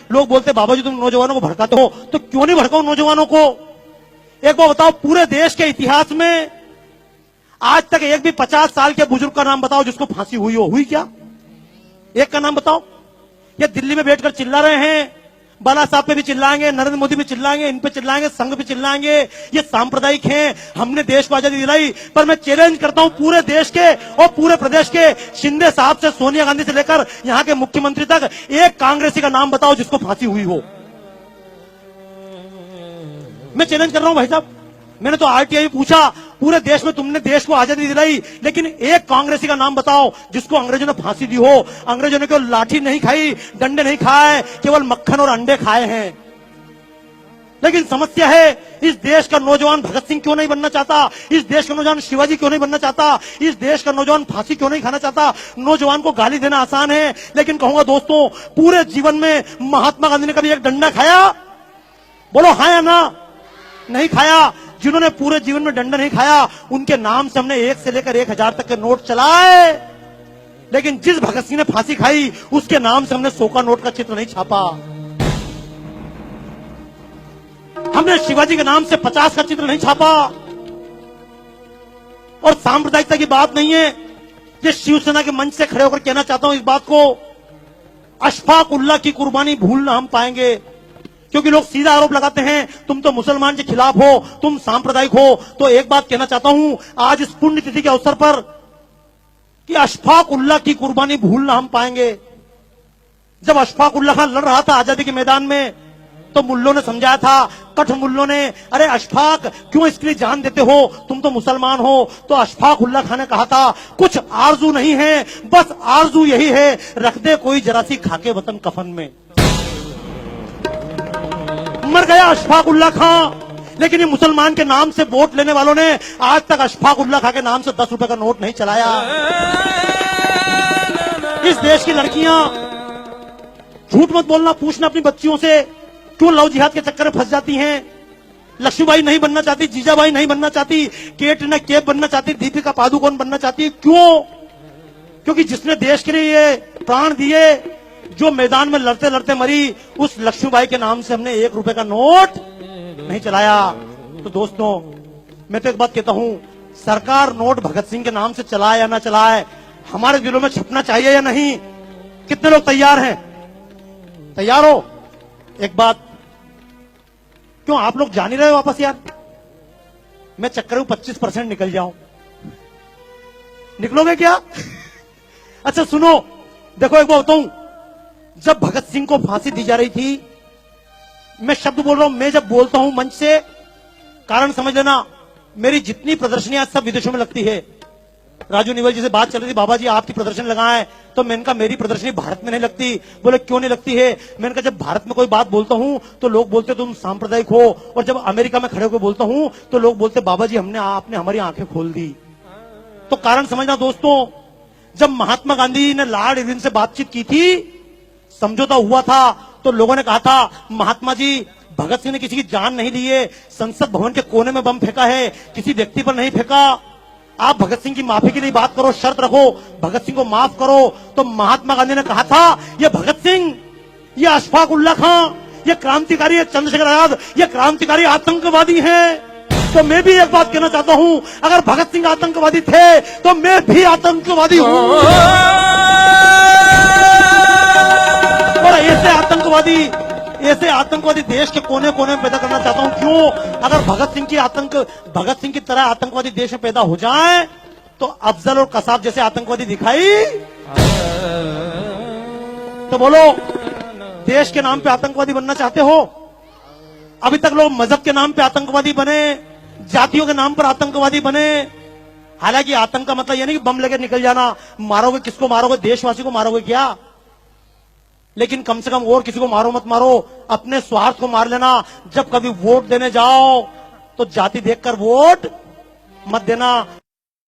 लोग बोलते बाबा जी तुम नौजवानों को भड़काते हो, तो क्यों नहीं भड़काओ नौजवानों को। एक बार बताओ, पूरे देश के इतिहास में आज तक एक भी 50 साल के बुजुर्ग का नाम बताओ जिसको फांसी हुई हो, हुई क्या? एक का नाम बताओ। ये दिल्ली में बैठकर चिल्ला रहे हैं, बाला साहब पे भी चिल्लाएंगे, नरेंद्र मोदी पे चिल्लाएंगे, इन पे चिल्लाएंगे, संघ पे चिल्लाएंगे, ये सांप्रदायिक हैं, हमने देश को आजादी दिलाई। पर मैं चैलेंज करता हूं पूरे देश के और पूरे प्रदेश के, शिंदे साहब से सोनिया गांधी से लेकर यहां के मुख्यमंत्री तक, एक कांग्रेसी का नाम बताओ जिसको फांसी हुई हो। मैं चैलेंज कर रहा हूं भाई साहब, मैंने तो आरटीआई पूछा, पूरे देश में तुमने देश को आजादी दिलाई, लेकिन एक कांग्रेसी का नाम बताओ जिसको अंग्रेजों ने फांसी दी हो। अंग्रेजों ने केवल लाठी नहीं खाई, डंडे नहीं खाए, केवल मक्खन और अंडे खाए हैं। लेकिन समस्या है, इस देश का नौजवान भगत सिंह क्यों नहीं बनना चाहता, इस देश का नौजवान शिवाजी क्यों नहीं बनना चाहता, इस देश का नौजवान फांसी क्यों नहीं खाना चाहता। नौजवान को गाली देना आसान है, लेकिन कहूंगा दोस्तों, पूरे जीवन में महात्मा गांधी ने कभी एक डंडा खाया? बोलो हाँ या ना? नहीं खाया। जिन्होंने पूरे जीवन में डंडा नहीं खाया, उनके नाम से हमने 1 से लेकर 1000 तक के नोट चलाए, लेकिन जिस भगत सिंह ने फांसी खाई उसके नाम से हमने 100 का नोट का चित्र नहीं छापा। हमने शिवाजी के नाम से 50 का चित्र नहीं छापा। और सांप्रदायिकता की बात नहीं है, ये शिवसेना के मंच से खड़े होकर कहना चाहता हूं इस बात को, अशफाक उल्लाह की कुर्बानी भूल ना हम पाएंगे। क्योंकि लोग सीधा आरोप लगाते हैं तुम तो मुसलमान के खिलाफ हो, तुम सांप्रदायिक हो। तो एक बात कहना चाहता हूं आज इस पुण्यतिथि के अवसर पर कि अशफाक उल्लाह की कुर्बानी भूलना हम पाएंगे। जब अशफाक उल्लाह खान लड़ रहा था आजादी के मैदान में, तो मुल्लों ने समझाया था, कठ मुल्लों ने, अरे अशफाक क्यों इसके लिए जान देते हो, तुम तो मुसलमान हो। तो अशफाक उल्लाह खान ने कहा था, कुछ आरजू नहीं है, बस आरजू यही है, रख दे कोई जरा सी खाके वतन कफन में। मर गया अशफाक उल्लाह खां। लेकिन ये मुसलमान के नाम से वोट लेने वालों ने आज तक अशफाक उल्लाह खां के नाम से 10 रुपए का नोट नहीं चलाया। इस देश की लड़कियां, झूठ मत बोलना, पूछना अपनी बच्चियों से, क्यों लव जिहाद के चक्कर में फंस जाती हैं। लक्ष्मीबाई नहीं बनना चाहती, जीजाबाई नहीं बनना चाहती, कैटरीना कैफ बनना चाहती, दीपिका पादुकोण बनना चाहती, क्यों? क्योंकि जिसने देश के लिए ये प्राण दिए, जो मैदान में लड़ते लड़ते मरी, उस लक्ष्मीबाई के नाम से हमने 1 रुपए का नोट नहीं चलाया। तो दोस्तों, मैं तो एक बात कहता हूं, सरकार नोट भगत सिंह के नाम से चलाए या ना चलाए, हमारे दिलों में छपना चाहिए या नहीं? कितने लोग तैयार हैं? तैयार हो? एक बात, क्यों आप लोग जा नहीं रहे वापस यार? मैं चक्कर हूं 25% निकल जाऊं, निकलोगे क्या? अच्छा सुनो, देखो एक बात बताऊं, जब भगत सिंह को फांसी दी जा रही थी, मैं शब्द बोल रहा हूं, मैं जब बोलता हूं मंच से, कारण समझ लेना, मेरी जितनी प्रदर्शनियां सब विदेशों में लगती है। राजू निवल जी से बात चल रही थी, बाबा जी आपकी प्रदर्शन लगाएं, तो मैंने कहा मेरी प्रदर्शनी भारत में नहीं लगती। बोले क्यों नहीं लगती है? मैंने कहा जब भारत में कोई बात बोलता हूं तो लोग बोलते तुम सांप्रदायिक हो, और जब अमेरिका में खड़े होकर बोलता हूं तो लोग बोलते बाबा जी आपने हमारी आंखें खोल दी। तो कारण समझना दोस्तों, जब महात्मा गांधी ने लॉर्ड इरविन से बातचीत की थी, समझौता हुआ था, तो लोगों ने कहा था महात्मा जी, भगत सिंह ने किसी की जान नहीं ली है, संसद भवन के कोने में बम फेंका है, किसी व्यक्ति पर नहीं फेंका। आप भगत सिंह की माफी की नहीं बात करो, शर्त रखो, भगत सिंह को माफ करो। तो महात्मा गांधी ने कहा था, ये भगत सिंह, ये अशफाक उल्लाह खां, ये क्रांतिकारी, ये चंद्रशेखर आजाद, ये क्रांतिकारी आतंकवादी हैं। तो मैं भी एक बात कहना चाहता हूं, अगर भगत सिंह आतंकवादी थे तो मैं भी आतंकवादी हूं। और ऐसे आतंकवादी देश के कोने कोने में पैदा करना चाहता हूं। क्यों? अगर भगत सिंह की तरह आतंकवादी देश में पैदा हो जाए, तो अफजल और कसाब जैसे आतंकवादी दिखाई, तो बोलो देश के नाम पे आतंकवादी बनना चाहते हो? अभी तक लोग मजहब के नाम पे आतंकवादी बने, जातियों के नाम पर आतंकवादी बने। हालांकि आतंक का मतलब यह नहीं कि बम लेकर निकल जाना, मारोगे किसको मारोगे? देशवासी को मारोगे क्या? लेकिन कम से कम और किसी को मारो मत मारो, अपने स्वार्थ को मार लेना। जब कभी वोट देने जाओ तो जाति देखकर वोट मत देना।